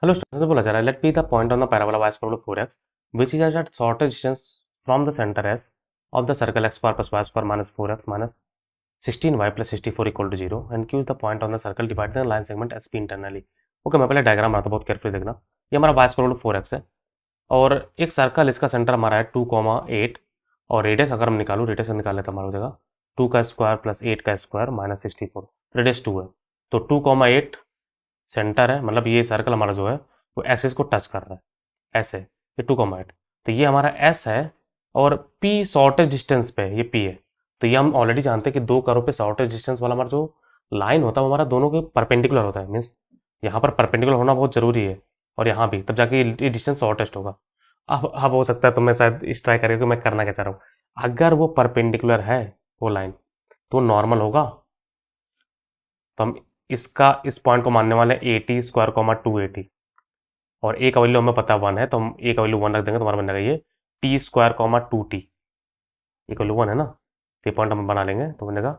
Hello student से बोला जा रहा है let be the point on the parabola y square 4x which is at shortest distance from the center s of the circle x square plus y square minus 4x minus 16y plus 64 equal to 0 and q is the point on the circle dividing the line segment sp internally। Okay मैं पहले diagram बनाता हूँ, बहुत carefully देखना। ये हमारा y square 4x है और एक सर्कल, इसका सेंटर हमारा है 2,8 और रेडियस अगर हम निकालूँ, रेडियस निकाल लेते हमारा हो जाएगा 2 का स्क्वायर प्लस 8 का स्क्वायर माइनस 64, रेडियस 2 है तो 2,8 सेंटर है, मतलब ये सर्कल हमारा जो है वो एक्सिस को टच कर रहा है ऐसे, ये 2,8 तो ये हमारा एस है और पी शॉर्टेज डिस्टेंस पे ये पी है। तो ये हम ऑलरेडी जानते हैं कि दो कर्व पे शॉर्टेज डिस्टेंस वाला हमारा जो लाइन होता है वो हमारा दोनों के परपेंडिकुलर होता है, मीन्स यहाँ पर परपेंडिकुलर होना बहुत जरूरी है और यहाँ भी, तब जाके ये डिस्टेंस शॉर्टेस्ट होगा। अब हो सकता है तुम्हें शायद इस ट्राई करिए कि मैं करना क्या चाह रहा हूँ। अगर वो परपेंडिकुलर है वो लाइन तो नॉर्मल होगा, तो हम इसका इस पॉइंट को मानने वाले ए स्क्वायर 280 और ए का वैल्यू हमें पता है 1 है तो हम ए का वैल्यू 1 रख देंगे तो हमारा बन जाएगा ये टी स्क्वायर 2t, ए का वैल्यू 1 है ना, तो ये पॉइंट हम बना लेंगे तो बनेगा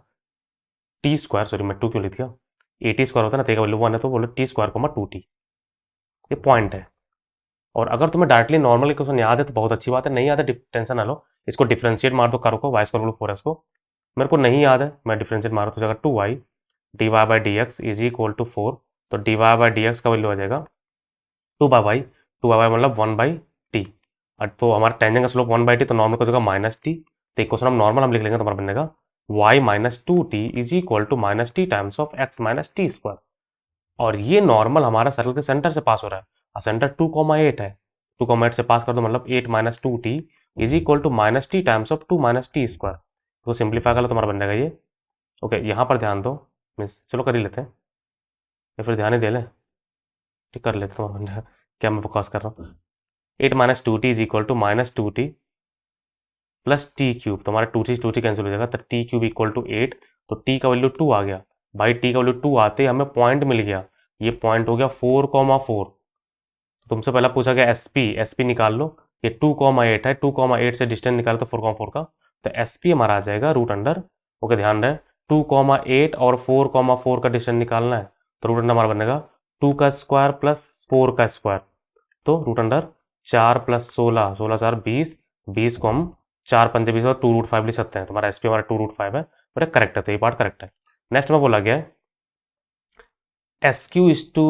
टी स्क्वायर, सॉरी मैं 2 क्यों लिख दिया, ए टी स्क्वायर होता है ना, तो ए का वैल्यू 1 है तो बोलो टी स्क्वायर 2t, ये पॉइंट है। और अगर तुम्हें डायरेक्टली नॉर्मल इक्वेशन याद है तो बहुत अच्छी बात है, नहीं याद है टेंशन ना लो, इसको डिफरेंशिएट मार दो कर्व को y स्क्वायर 4x को। मेरे को नहीं याद है, मैं डिफरेंशिएट मारा तो जाएगा 2y D Y by D X is equal to 4, तो D Y by D X का वैल्यू आ जाएगा 2/y, 2/y मतलब 1/t, तो हमारा टेंजेंट का स्लोप 1/t तो नॉर्मल का जगह -t, तो इक्वेशन हम नॉर्मल हम लिख लेंगे तो हमारा बनेगा y minus 2t is equal to -t times of x minus T square. और ये नॉर्मल हमारा सर्कल के सेंटर से पास हो रहा है और सेंटर 2,8 है, 2,8 से पास कर दो मतलब 8 minus 2t is equal to -t times of 2 minus T square, तो सिंप्लीफाई कर लो तो हमारा बन जाएगा ये। ओके यहाँ पर ध्यान दो, मीन्स चलो कर ही लेते हैं या फिर ध्यान ही दे लें, ठीक कर लेते हैं, बन जाएगा क्या मैं बकवास कर रहा हूँ। 8 minus 2t is equal to -2t plus T cube, तो हमारा 2t कैंसिल हो जाएगा तो टी क्यूब इक्वल टू 8, तो t का वैल्यू 2 आ गया भाई, t का वैल्यू 2 आते ही हमें पॉइंट मिल गया, ये पॉइंट हो गया 4,4। तुमसे पहला पूछा गया एसपी निकाल लो, ये 2,8 है, 2,8 से डिस्टेंस निकालो तो 4,4 का, तो एसपी हमारा आ जाएगा रूट अंडर, ओके ध्यान रहे 2,8 और 4,4 का डिस्टेंस निकालना है तो रूट अंडर हमारा बनेगा 2 का स्क्वायर प्लस 4 का स्क्वायर, तो रूट अंडर 4 प्लस 16, 16 4 20, 20 को हम 4 पंजे 20 और 2√5 लिख सकते हैं, तुम्हारा एसपी हमारा 2√5 है, बड़ा करेक्ट है, तो ये पार्ट करेक्ट है। नेक्स्ट में बोला गया है S Q is to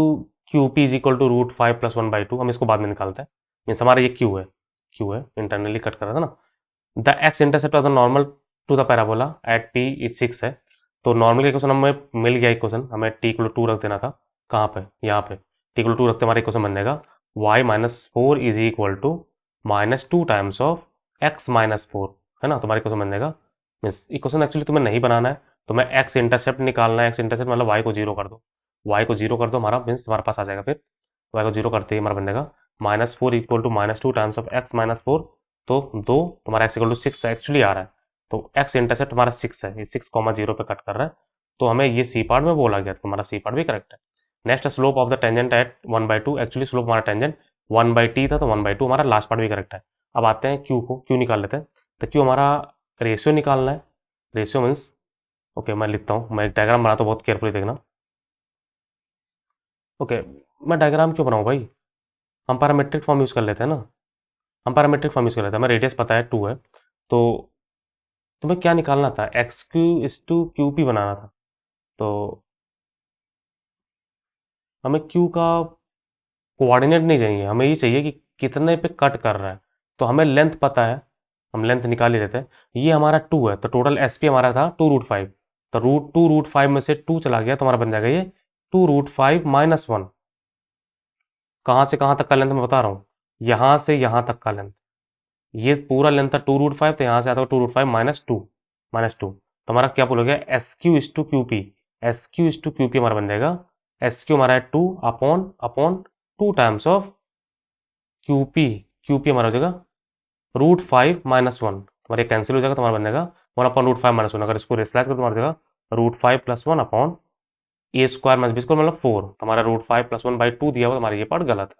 Q P is equal to √5 plus 1/2, हम इसको बाद में निकालते हैं, मीन्स हमारा ये क्यू है इंटरनली कट कर रहा था ना। The X intercept of the normal to the parabola at T is 6 है, तो नॉर्मल का इक्वेशन हमें मिल गया, इक्वेशन हमें टी इक्वल 2 रख देना था, कहाँ पे, यहाँ पे टी इक्वल 2 रखते हमारा इक्वेशन बन जाएगा y minus 4 is equal to -2 times of x minus 4, है ना, तुम्हारा इक्वेशन बन जाएगा। मीन्स इक्वेशन एक्चुअली तुम्हें नहीं बनाना है, तुम्हें एक्स इंटरसेप्ट निकालना है, एक्स इंटरसेप्ट मतलब y को 0 कर दो, y को 0 कर दो, हमारा मीन्स तुम्हारे पास आ जाएगा, फिर y को 0 करते ही हमारा बन जाएगा -4 equal to -2 times of x minus 4, तो 2 तुम्हारा x इक्वल टू 6 एक्चुअली आ रहा है, तो x इंटरसेप्ट हमारा 6 है, ये 6,0 पे कट कर रहा है, तो हमें ये सी पार्ट में बोला गया, तुम्हारा सी पार्ट भी करेक्ट है। Next slope of the tangent at 1/2, actually slope हमारा टेंजेंट 1/t था तो 1/2 हमारा लास्ट पार्ट भी करेक्ट है। अब आते हैं क्यू को, क्यू निकाल लेते हैं, तो क्यू हमारा रेशियो निकालना है, रेशियो मीन्स ओके मैं लिखता हूँ, मैं एक डायग्राम बनाता हूँ, बहुत केयरफुली देखना। ओके मैं डायग्राम क्यों बनाऊँ भाई, हम पैरामेट्रिक फॉर्म यूज़ कर लेते हैं ना, हम पैरामेट्रिक फॉर्म यूज़ कर लेते हैं, हमें रेडियस पता है 2 है, तो तुम्हें क्या निकालना था, X Q is to Q P बनाना था, तो हमें क्यू का कोऑर्डिनेट नहीं चाहिए, हमें ये चाहिए कि कितने पे कट कर रहा है, तो हमें लेंथ पता है, हम लेंथ निकाल ही लेते हैं, ये हमारा 2 है तो टोटल एस पी हमारा था 2√5, तो √2 में से 2 चला गया तो हमारा बन जाएगा ये 2√5 माइनस 1, कहाँ से कहाँ तक का लेंथ मैं बता रहा हूँ, यहाँ से यहाँ तक का लेंथ, ये पूरा लेंथ था 2√5, तो यहाँ से आता है 2√5 -2 तो हमारा क्या बोलोगे S Q is to Q P, S Q is to Q P हमारा बन जाएगा, एस क्यू हमारा है 2 upon 2 times of Q P हमारा हो जाएगा √5 माइनस 1, तुम्हारे कैंसिल हो जाएगा, तुम्हारा बन जाएगा 1/√5 माइनस 1, अगर इसको रेसलाइज कर तुम्हारा जाएगा √5 प्लस 1 अपॉन ए स्क्वायर माइनस बी स्क्वायर मतलब 4, तुम्हारा √5 प्लस 1/2 दिया हुआ, तुम्हारा ये पार्ट गलत है,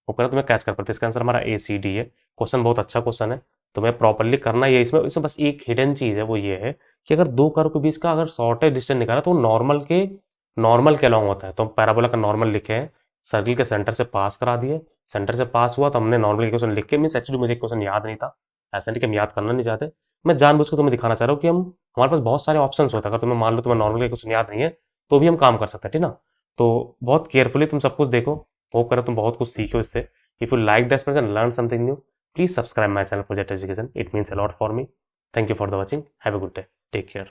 ऊपर तुम्हें कैच कर पड़ता है, इसका आंसर हमारा ए सी डी है। क्वेश्चन बहुत अच्छा क्वेश्चन है, तुम्हें प्रॉपरली करना ये, इसमें बस एक हिडन चीज है, वो ये है कि अगर दो कर्व के बीच का अगर शॉर्टेज डिस्टेंस निकाला तो नॉर्मल के अलॉन्ग होता है, तो हम पैराबोला का नॉर्मल लिखे हैं सर्किल के सेंटर से पास करा दिए, सेंटर से पास हुआ तो हमने नॉर्मल इक्वेशन लिख के, मीन्स एक्चुअली मुझे इक्वेशन याद नहीं था, ऐसा नहीं कि हम याद करना नहीं चाहते, मैं जानबूझ के तुम्हें दिखाना चाह रहा हूँ कि हम हमारे पास बहुत सारे ऑप्शंस होते हैं, अगर तुम्हें मान लो तुम्हें नॉर्मल इक्वेशन याद नहीं है तो भी हम काम कर सकते हैं, ठीक ना। तो बहुत केयरफुली तुम सब कुछ देखो, होप करो तुम बहुत कुछ सीखो इससे। If you like this person learn something new, please subscribe my channel project education, it means a lot for me. Thank you for the watching, have a good day, take care.